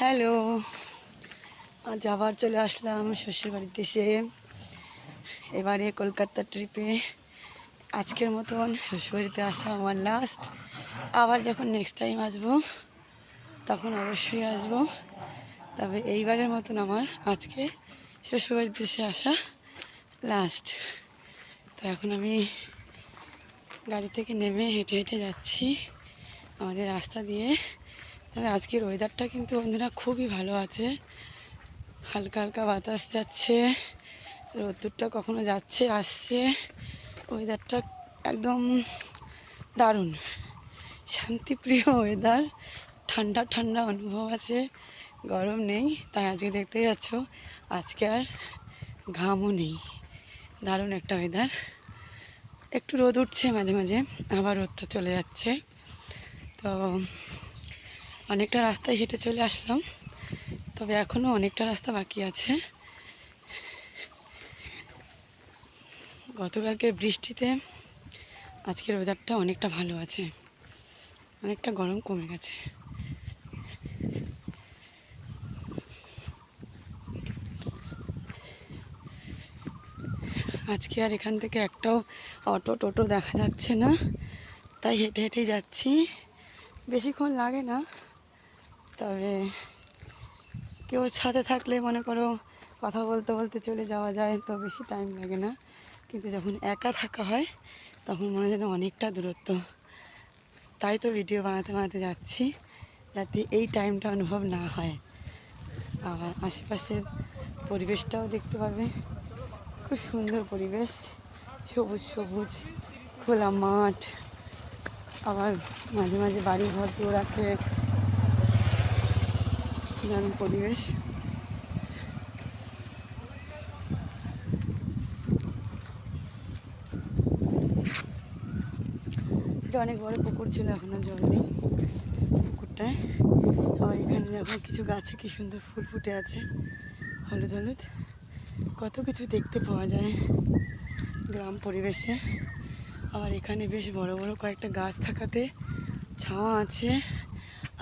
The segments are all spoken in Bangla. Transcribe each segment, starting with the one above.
হ্যালো, আজ আবার চলে আসলাম শ্বশুরবাড়িতে এসে। এবারে কলকাতা ট্রিপে আজকের মতন শ্বশুরবাড়িতে আসা আমার লাস্ট। আবার যখন নেক্সট টাইম আসবো তখন অবশ্যই আসবো, তবে এইবারের মতন আমার আজকে শ্বশুরবাড়িতে এসে আসা লাস্ট। তো এখন আমি গাড়ি থেকে নেমে হেঁটে হেঁটে যাচ্ছি আমাদের রাস্তা দিয়ে। তবে আজকের ওয়েদারটা কিন্তু বন্ধুরা খুবই ভালো আছে, হালকা হালকা বাতাস যাচ্ছে, রোদ্দুরটা কখনো যাচ্ছে আসছে, ওয়েদারটা একদম দারুণ, শান্তিপ্রিয় ওয়েদার, ঠান্ডা ঠান্ডা অনুভব আছে, গরম নেই। তাই আজকে দেখতেই যাচ্ছ আজকে আর ঘামও নেই, দারুণ একটা ওয়েদার। একটু রোদ উঠছে মাঝে মাঝে, আবার রোদটা চলে যাচ্ছে। তো অনেকটা রাস্তায় হেঁটে চলে আসলাম, তবে এখনও অনেকটা রাস্তা বাকি আছে। গতকালকের বৃষ্টিতে আজকের ওয়েদারটা অনেকটা ভালো আছে, অনেকটা গরম কমে গেছে। আজকে আর এখান থেকে একটাও অটো টোটো দেখা যাচ্ছে না, তাই হেঁটে হেঁটেই যাচ্ছি। বেশিক্ষণ লাগে না, তবে কেউ সাথে থাকলে মনে করো কথা বলতে বলতে চলে যাওয়া যায়, তো বেশি টাইম লাগে না। কিন্তু যখন একা থাকা হয় তখন মনে হয় যেন অনেকটা দূরত্ব। তাই তো ভিডিও বানাতে বানাতে যাচ্ছি, যাতে এই টাইমটা অনুভব না হয়। আর আশেপাশের পরিবেশটাও দেখতে পাবে, খুব সুন্দর পরিবেশ, সবুজ সবুজ খোলা মাঠ, আবার মাঝে মাঝে বাড়ি ঘর দূর আছে, দারুণ পরিবেশ। এটা অনেক বড় পুকুর ছিল, এখন আর জল নেই পুকুরটায়। আবার এখানে দেখো কিছু গাছে কি সুন্দর ফুল ফুটে আছে, হলুদ হলুদ, কত কিছু দেখতে পাওয়া যায় গ্রাম পরিবেশে। আবার এখানে বেশ বড় বড় কয়েকটা গাছ থাকাতে ছাওয়া আছে,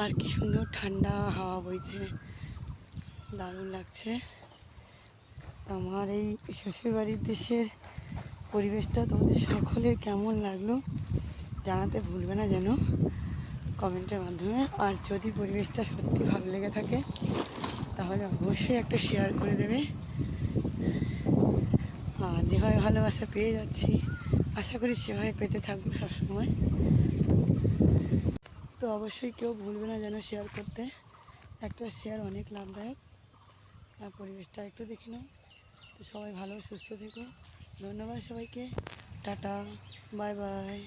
আর কি সুন্দর ঠান্ডা হাওয়া বইছে, দারুণ লাগছে। আমার এই শ্বশুরবাড়ির দেশের পরিবেশটা তোমাদের সকলের কেমন লাগলো জানাতে ভুলবে না যেন কমেন্টের মাধ্যমে। আর যদি পরিবেশটা সত্যি ভালো লেগে থাকে তাহলে অবশ্যই একটা শেয়ার করে দেবে। আর যেভাবে ভালোবাসা পেয়ে যাচ্ছি আশা করি সেভাবে পেতে থাকবো সবসময়। তো অবশ্যই কেউ ভুলবে না যেন শেয়ার করতে, একটা শেয়ার অনেক লাভদায়ক। আর পরিবেশটা একটু দেখে নাও। তো সবাই ভালো সুস্থ থেকো, ধন্যবাদ সবাইকে, টাটা, বাই বাই।